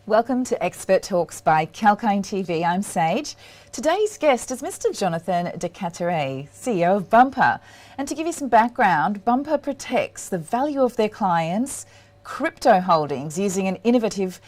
Welcome to Expert Talks by Kalkine TV. I'm Sage. Today's guest is Mr. Jonathan DeCarteret, CEO of Bumper. And to give you some background, Bumper protects the value of their clients' crypto holdings using an innovative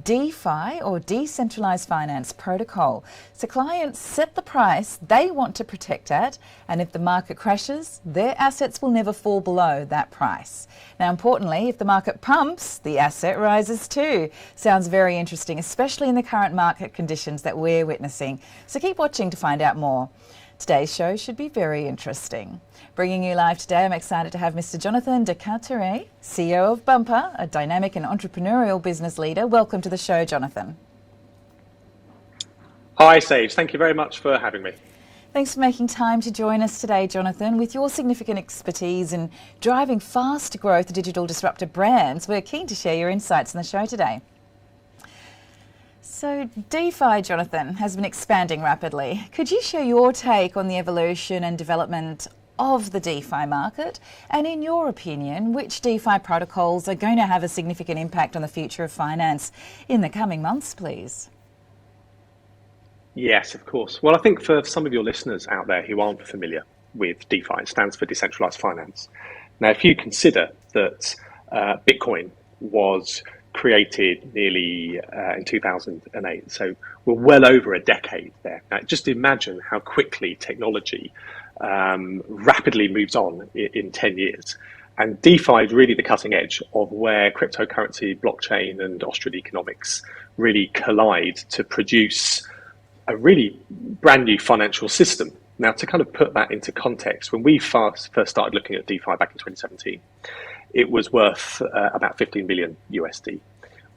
DeFi or decentralized finance protocol. So clients set the price they want to protect at, and if the market crashes, their assets will never fall below that price. Now, importantly, if the market pumps, the asset rises too. Sounds very interesting, especially in the current market conditions that we're witnessing. So keep watching to find out more. Today's show should be very interesting. Bringing you live today, I'm excited to have Mr. Jonathan DeCarteret, CEO of Bumper, a dynamic and entrepreneurial business leader. Welcome to the show, Jonathan. Hi, Sage. Thank you very much for having me. Thanks for making time to join us today, Jonathan. With your significant expertise in driving fast growth digital disruptor brands, we're keen to share your insights in the show today. So DeFi, Jonathan, has been expanding rapidly. Could you share your take on the evolution and development of the DeFi market? And in your opinion, which DeFi protocols are going to have a significant impact on the future of finance in the coming months, please? Yes, of course. Well, I think for some of your listeners out there who aren't familiar with DeFi, it stands for decentralized finance. Now, if you consider that Bitcoin was created nearly in 2008, so we're well over a decade there. Now, just imagine how quickly technology rapidly moves on in 10 years. And DeFi is really the cutting edge of where cryptocurrency, blockchain, and Austrian economics really collide to produce a really brand new financial system. Now, to kind of put that into context, when we first started looking at DeFi back in 2017, it was worth about 15 billion USD.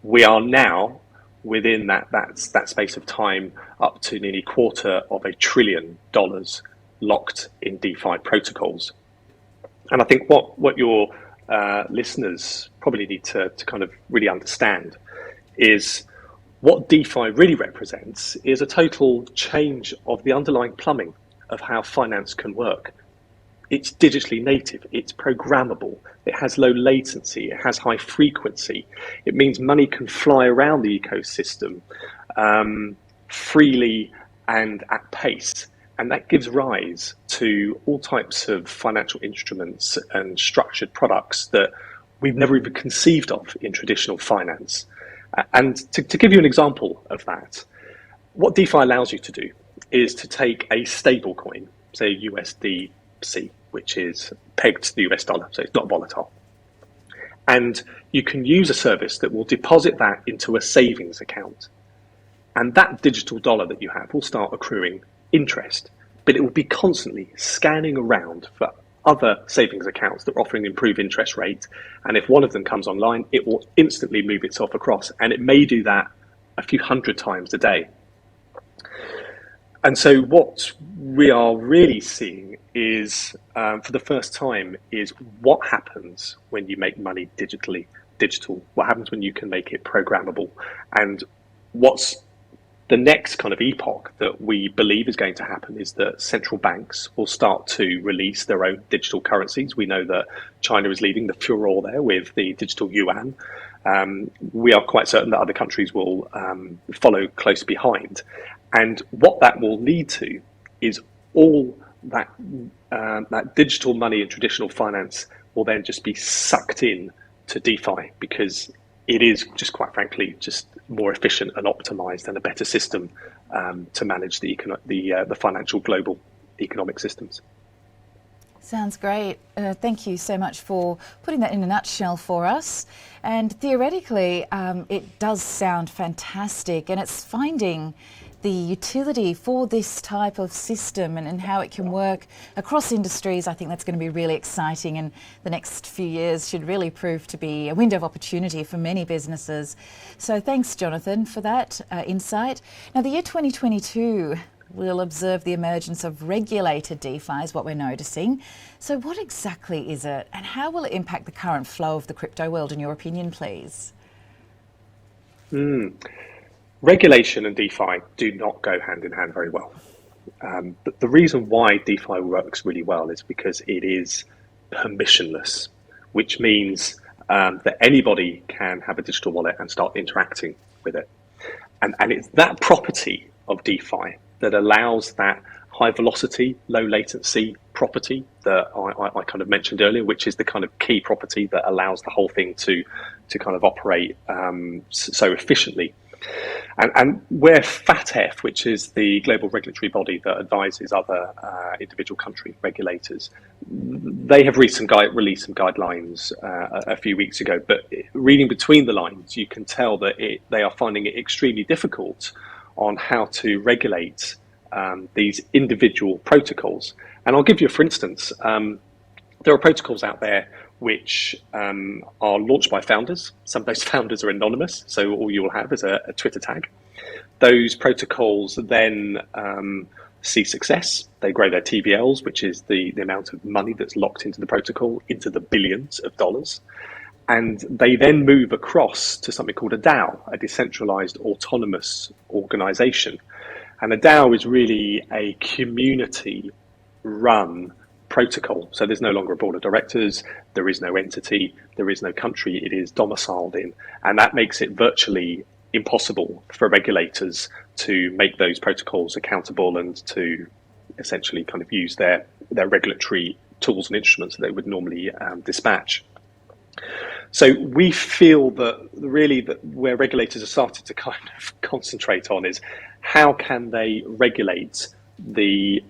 We are now, within that space of time, up to nearly $250 billion locked in DeFi protocols. And I think what your listeners probably need to kind of really understand is what DeFi really represents is a total change of the underlying plumbing of how finance can work. It's digitally native, it's programmable, it has low latency, it has high frequency. It means money can fly around the ecosystem freely and at pace. And that gives rise to all types of financial instruments and structured products that we've never even conceived of in traditional finance. And to give you an example of that, what DeFi allows you to do is to take a stable coin, say USDC, which is pegged to the US dollar, so it's not volatile. And you can use a service that will deposit that into a savings account. And that digital dollar that you have will start accruing interest, but it will be constantly scanning around for other savings accounts that are offering improved interest rate. And if one of them comes online, it will instantly move itself across. And it may do that a few hundred times a day. And so what we are really seeing is, for the first time, is what happens when you make money digital, what happens when you can make it programmable, and what's the next kind of epoch that we believe is going to happen is that central banks will start to release their own digital currencies. We know that China is leading the furore there with the digital yuan. We are quite certain that other countries will follow close behind. And what that will lead to is all that digital money and traditional finance will then just be sucked in to DeFi, because it is just, quite frankly, just more efficient and optimized and a better system to manage the financial global economic systems. Sounds great. Thank you so much for putting that in a nutshell for us. And theoretically, it does sound fantastic, and it's finding the utility for this type of system and how it can work across industries. I think that's going to be really exciting, and the next few years should really prove to be a window of opportunity for many businesses. So thanks, Jonathan, for that insight. Now, the year 2022 will observe the emergence of regulated DeFi is what we're noticing. So what exactly is it, and how will it impact the current flow of the crypto world, in your opinion, please? Regulation and DeFi do not go hand in hand very well. But the reason why DeFi works really well is because it is permissionless, which means that anybody can have a digital wallet and start interacting with it. And it's that property of DeFi that allows that high velocity, low latency property that I kind of mentioned earlier, which is the kind of key property that allows the whole thing to kind of operate so efficiently. And where FATF, which is the global regulatory body that advises other individual country regulators, they have released some guidelines a few weeks ago. But reading between the lines, you can tell that they are finding it extremely difficult on how to regulate these individual protocols. And I'll give you, for instance, there are protocols out there which are launched by founders. Some of those founders are anonymous, so all you'll have is a Twitter tag. Those protocols then see success. They grow their TVLs, which is the amount of money that's locked into the protocol, into the billions of dollars. And they then move across to something called a DAO, a decentralized autonomous organization. And a DAO is really a community-run protocol. So there's no longer a board of directors, there is no entity, there is no country it is domiciled in. And that makes it virtually impossible for regulators to make those protocols accountable and to essentially kind of use their regulatory tools and instruments that they would normally dispatch. So we feel that really that where regulators have started to kind of concentrate on is how can they regulate the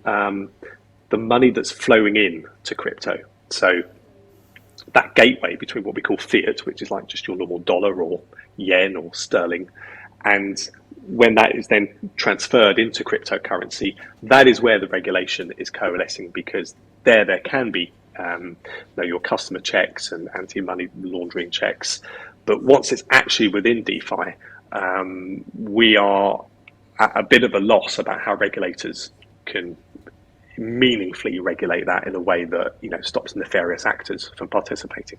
money that's flowing in to crypto. So that gateway between what we call fiat, which is like just your normal dollar or yen or sterling, and when that is then transferred into cryptocurrency, that is where the regulation is coalescing, because there can be your customer checks and anti-money laundering checks. But once it's actually within DeFi, we are at a bit of a loss about how regulators can meaningfully regulate that in a way that stops nefarious actors from participating.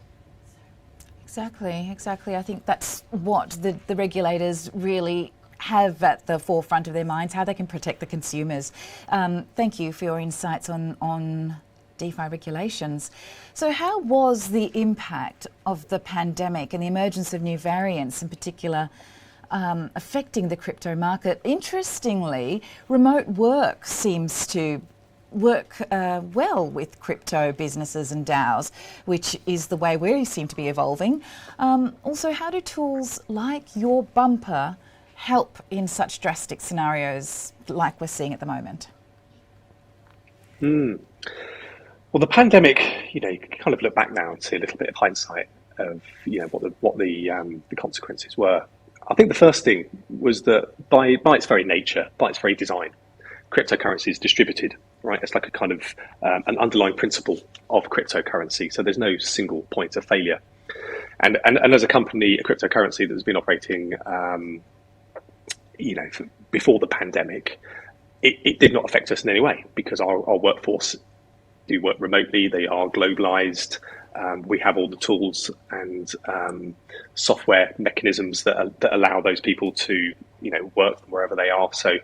Exactly. I think that's what the regulators really have at the forefront of their minds, how they can protect the consumers. Thank you for your insights on DeFi regulations. So how was the impact of the pandemic and the emergence of new variants in particular affecting the crypto market? Interestingly, remote work seems to work well with crypto businesses and DAOs, which is the way we seem to be evolving. Also, how do tools like your bumper help in such drastic scenarios like we're seeing at the moment? Well, the pandemic, you can kind of look back now and see a little bit of hindsight of what the consequences were. I think the first thing was that by its very nature, by its very design, cryptocurrency is distributed, right? It's like a kind of an underlying principle of cryptocurrency. So there's no single point of failure. And as a company, a cryptocurrency that has been operating, before the pandemic, it did not affect us in any way, because our workforce do work remotely. They are globalized. We have all the tools and software mechanisms that allow those people to work wherever they are. So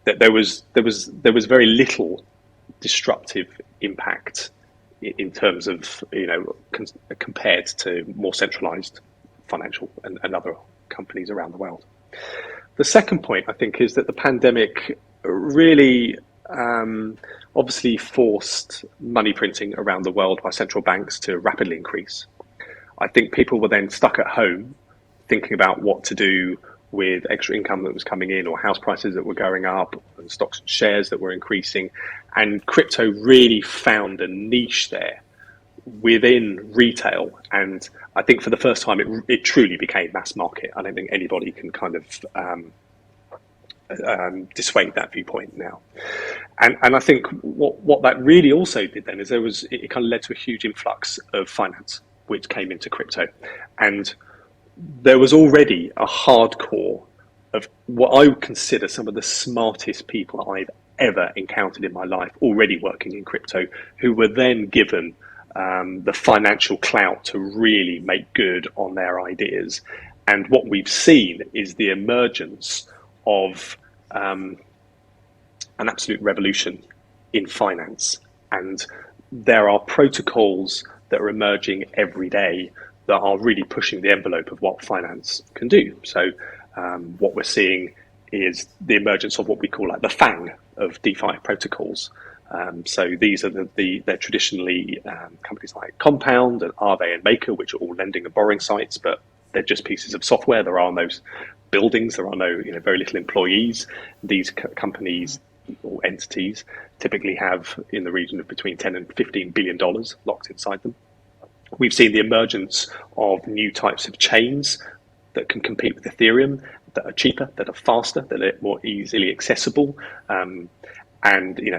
that there was very little disruptive impact in terms of compared to more centralized financial and other companies around the world. The second point, I think, is that the pandemic really obviously forced money printing around the world by central banks to rapidly increase. I think people were then stuck at home thinking about what to do with extra income that was coming in, or house prices that were going up, and stocks and shares that were increasing. And crypto really found a niche there within retail. And I think for the first time, it truly became mass market. I don't think anybody can kind of dissuade that viewpoint now. And I think what that really also did then is it kind of led to a huge influx of finance which came into crypto. And there was already a hardcore of what I would consider some of the smartest people I've ever encountered in my life already working in crypto, who were then given the financial clout to really make good on their ideas. And what we've seen is the emergence of an absolute revolution in finance. And there are protocols that are emerging every day that are really pushing the envelope of what finance can do. So What we're seeing is the emergence of what we call like the FANG of DeFi protocols. So these are they're traditionally companies like Compound and Aave and Maker, which are all lending and borrowing sites, but they're just pieces of software. There are no buildings, there are no very little employees. These companies or entities typically have in the region of between $10 and $15 billion locked inside them. We've seen the emergence of new types of chains that can compete with Ethereum, that are cheaper, that are faster, that are more easily accessible. And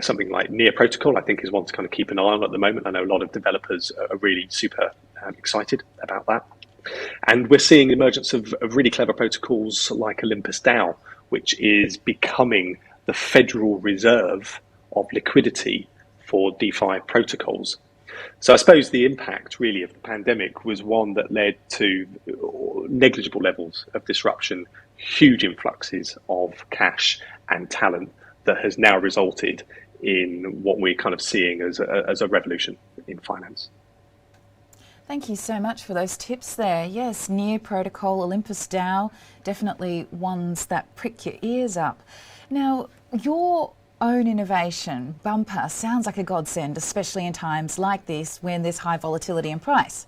something like Near Protocol, I think, is one to kind of keep an eye on at the moment. I know a lot of developers are really super excited about that. And we're seeing the emergence of really clever protocols like Olympus DAO, which is becoming the Federal Reserve of liquidity for DeFi protocols. So I suppose the impact really of the pandemic was one that led to negligible levels of disruption, huge influxes of cash and talent that has now resulted in what we're kind of seeing as a revolution in finance. Thank you so much for those tips there. Yes, Near Protocol, Olympus DAO, definitely ones that prick your ears up. Now, your own innovation, Bumper, sounds like a godsend, especially in times like this when there's high volatility in price.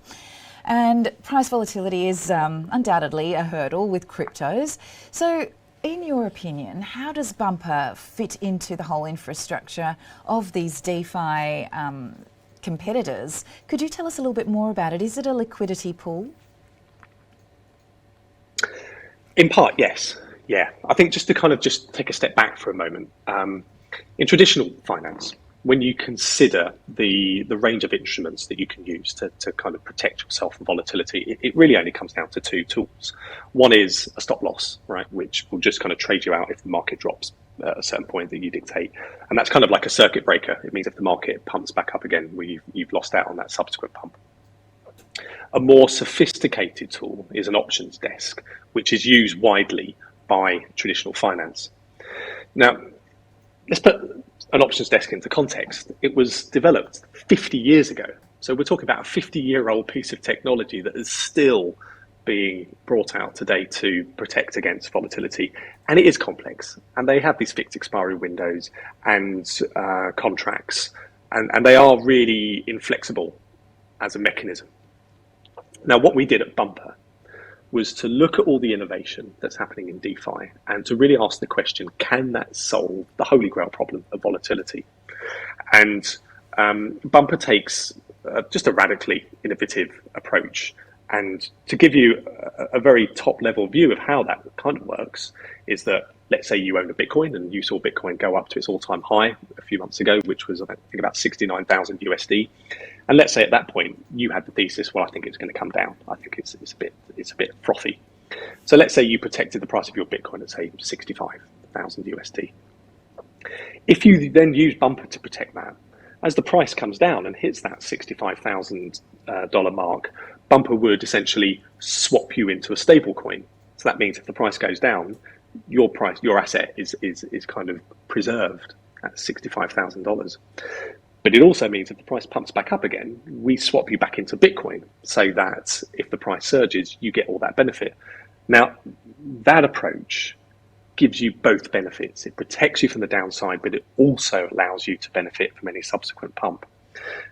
And price volatility is undoubtedly a hurdle with cryptos. So in your opinion, how does Bumper fit into the whole infrastructure of these DeFi competitors? Could you tell us a little bit more about it? Is it a liquidity pool? In part, yes. Yeah, I think just to just take a step back for a moment, in traditional finance, when you consider the range of instruments that you can use to kind of protect yourself from volatility, it really only comes down to two tools. One is a stop loss, right, which will just kind of trade you out if the market drops at a certain point that you dictate. And that's kind of like a circuit breaker. It means if the market pumps back up again, you've lost out on that subsequent pump. A more sophisticated tool is an options desk, which is used widely by traditional finance. Now, let's put an options desk into context. It was developed 50 years ago. So we're talking about a 50-year-old piece of technology that is still being brought out today to protect against volatility. And it is complex. And they have these fixed expiry windows and contracts. And they are really inflexible as a mechanism. Now, what we did at Bumper was to look at all the innovation that's happening in DeFi and to really ask the question, can that solve the holy grail problem of volatility? And Bumper takes just a radically innovative approach. And to give you a very top level view of how that kind of works is that, let's say you own a Bitcoin and you saw Bitcoin go up to its all-time high a few months ago, which was, I think, about 69,000 USD. And let's say at that point you had the thesis, well, I think it's going to come down. I think it's a bit frothy. So let's say you protected the price of your Bitcoin at, say, 65,000 USD. If you then use Bumper to protect that, as the price comes down and hits that $65,000 mark, Bumper would essentially swap you into a stable coin. So that means if the price goes down, your asset is kind of preserved at $65,000. But it also means if the price pumps back up again, we swap you back into Bitcoin so that if the price surges, you get all that benefit. Now, that approach gives you both benefits. It protects you from the downside, but it also allows you to benefit from any subsequent pump.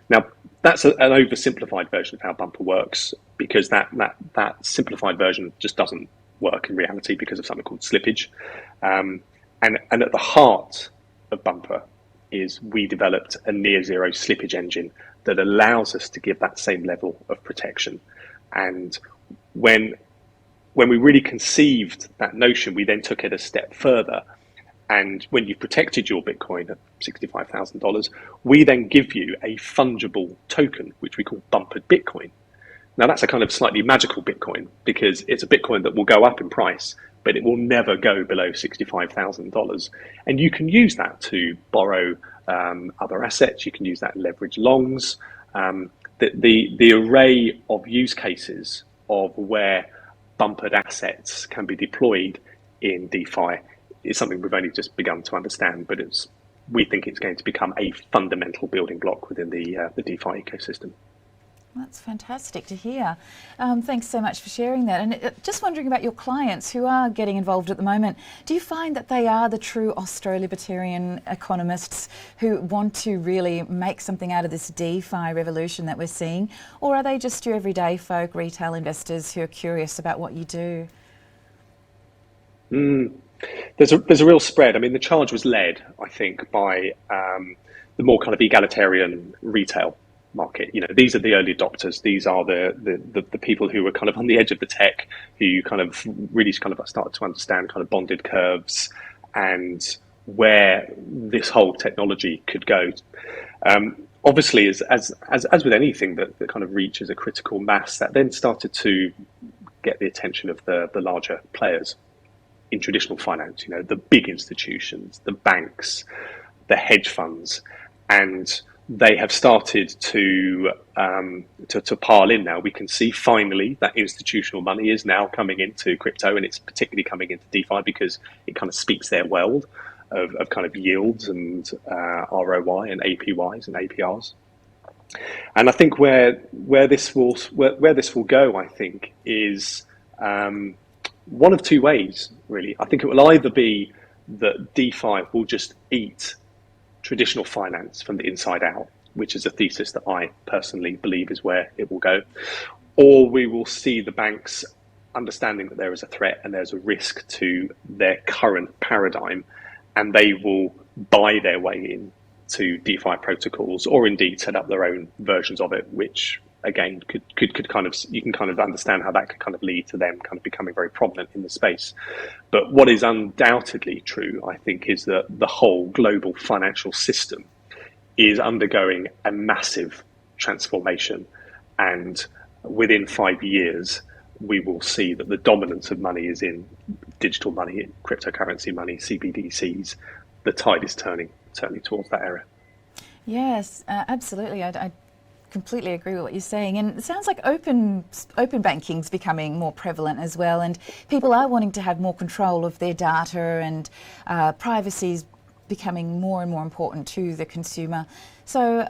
Now, that's an oversimplified version of how Bumper works, because that simplified version just doesn't work in reality because of something called slippage. And at the heart of Bumper is we developed a near zero slippage engine that allows us to give that same level of protection. And when we really conceived that notion, we then took it a step further. And when you've protected your Bitcoin at $65,000, we then give you a fungible token, which we call Bumpered Bitcoin. Now, that's a kind of slightly magical Bitcoin because it's a Bitcoin that will go up in price, but it will never go below $65,000. And you can use that to borrow other assets. You can use that to leverage longs. The array of use cases of where bumpered assets can be deployed in DeFi is something we've only just begun to understand, but we think it's going to become a fundamental building block within the DeFi ecosystem. That's fantastic to hear. Thanks so much for sharing that. And just wondering about your clients who are getting involved at the moment. Do you find that they are the true Austro-libertarian economists who want to really make something out of this DeFi revolution that we're seeing? Or are they just your everyday folk, retail investors who are curious about what you do? There's a real spread. I mean, the charge was led, I think, by the more kind of egalitarian retail market. These are the early adopters. These are the people who were kind of on the edge of the tech, who kind of really kind of started to understand kind of bonded curves and where this whole technology could go. Obviously, as with anything that kind of reaches a critical mass, that then started to get the attention of the larger players in traditional finance. The big institutions, the banks, the hedge funds, and they have started to pile in now. We can see finally that institutional money is now coming into crypto, and it's particularly coming into DeFi because it kind of speaks their world of kind of yields and ROI and APYs and APRs. And I think where this will go, I think, is one of two ways, really. I think it will either be that DeFi will just eat traditional finance from the inside out, which is a thesis that I personally believe is where it will go, or we will see the banks understanding that there is a threat and there's a risk to their current paradigm, and they will buy their way in to DeFi protocols, or indeed set up their own versions of it, which again could kind of, you can kind of understand how that could kind of lead to them kind of becoming very prominent in the space. But what is undoubtedly true, I think, is that the whole global financial system is undergoing a massive transformation, and within 5 years we will see that the dominance of money is in digital money, cryptocurrency money, CBDCs. The tide is turning towards that area. Yes, absolutely. I completely agree with what you're saying, and it sounds like open banking is becoming more prevalent as well, and people are wanting to have more control of their data, and privacy is becoming more and more important to the consumer. So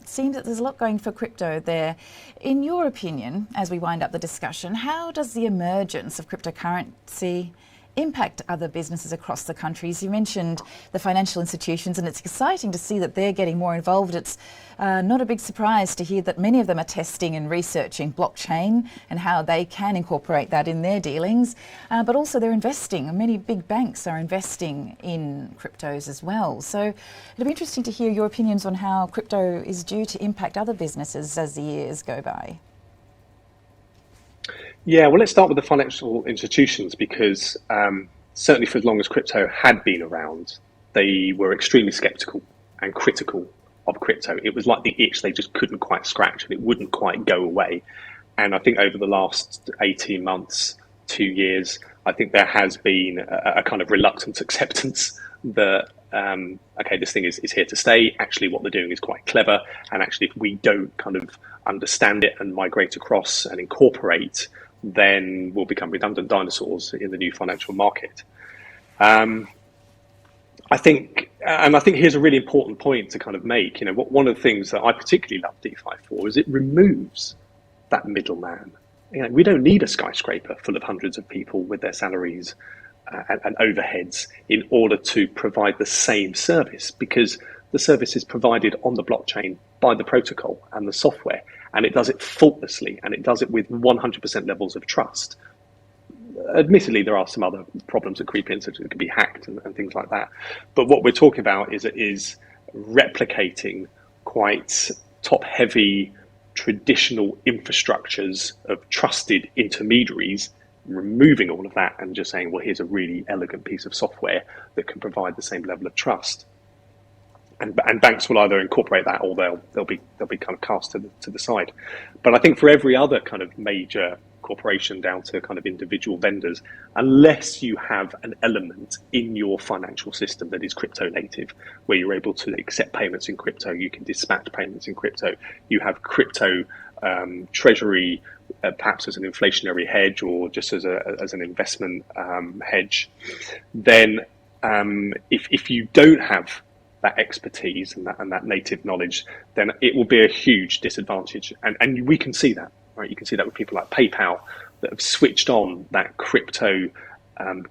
it seems that there's a lot going for crypto there. In your opinion, as we wind up the discussion, how does the emergence of cryptocurrency impact other businesses across the countries? You mentioned the financial institutions, and it's exciting to see that they're getting more involved. It's not a big surprise to hear that many of them are testing and researching blockchain and how they can incorporate that in their dealings, but also they're investing. Many big banks are investing in cryptos as well. So it'll be interesting to hear your opinions on how crypto is due to impact other businesses as the years go by. Yeah, well, let's start with the financial institutions, because certainly for as long as crypto had been around, they were extremely skeptical and critical of crypto. It was like the itch they just couldn't quite scratch, and it wouldn't quite go away. And I think over the last 18 months, 2 years, I think there has been a kind of reluctant acceptance that, okay, this thing is here to stay. Actually, what they're doing is quite clever. And actually, if we don't kind of understand it and migrate across and incorporate, then we'll become redundant dinosaurs in the new financial market. I think here's a really important point to kind of make. One of the things that I particularly love DeFi for is it removes that middleman. We don't need a skyscraper full of hundreds of people with their salaries and overheads in order to provide the same service, because the service is provided on the blockchain by the protocol and the software, and it does it faultlessly, and it does it with 100% levels of trust. Admittedly, there are some other problems that creep in, such as it can be hacked and things like that. But what we're talking about is replicating quite top-heavy traditional infrastructures of trusted intermediaries, removing all of that and just saying, well, here's a really elegant piece of software that can provide the same level of trust. And banks will either incorporate that, or they'll be kind of cast to the side. But I think for every other kind of major corporation down to kind of individual vendors, unless you have an element in your financial system that is crypto native, where you're able to accept payments in crypto, you can dispatch payments in crypto, you have crypto treasury, perhaps as an inflationary hedge or just as an investment hedge, then if you don't have that expertise and that native knowledge, then it will be a huge disadvantage. And we can see that, right? You can see that with people like PayPal that have switched on that crypto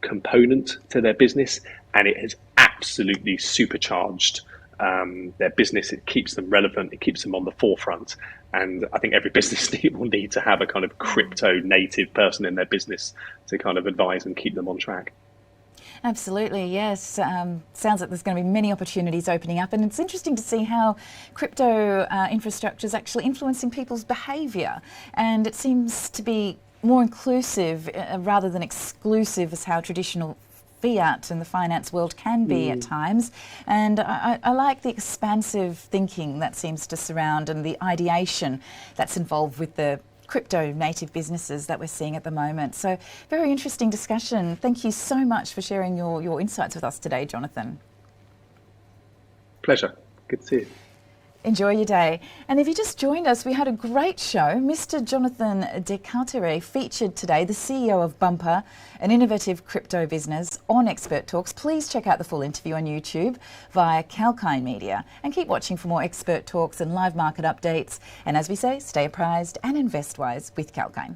component to their business, and it has absolutely supercharged their business. It keeps them relevant, it keeps them on the forefront. And I think every business will need to have a kind of crypto native person in their business to kind of advise and keep them on track. Absolutely, yes. Sounds like there's going to be many opportunities opening up, and it's interesting to see how crypto infrastructure is actually influencing people's behaviour, and it seems to be more inclusive rather than exclusive as how traditional fiat and the finance world can be at times. And I like the expansive thinking that seems to surround and the ideation that's involved with the crypto native businesses that we're seeing at the moment. So very interesting discussion. Thank you so much for sharing your insights with us today, Jonathan. Pleasure. Good to see you. Enjoy your day. And if you just joined us, we had a great show. Mr. Jonathan DeCarteret featured today, the CEO of Bumper, an innovative crypto business, on Expert Talks. Please check out the full interview on YouTube via Kalkine Media, and keep watching for more Expert Talks and live market updates. And as we say, stay apprised and invest wise with Kalkine.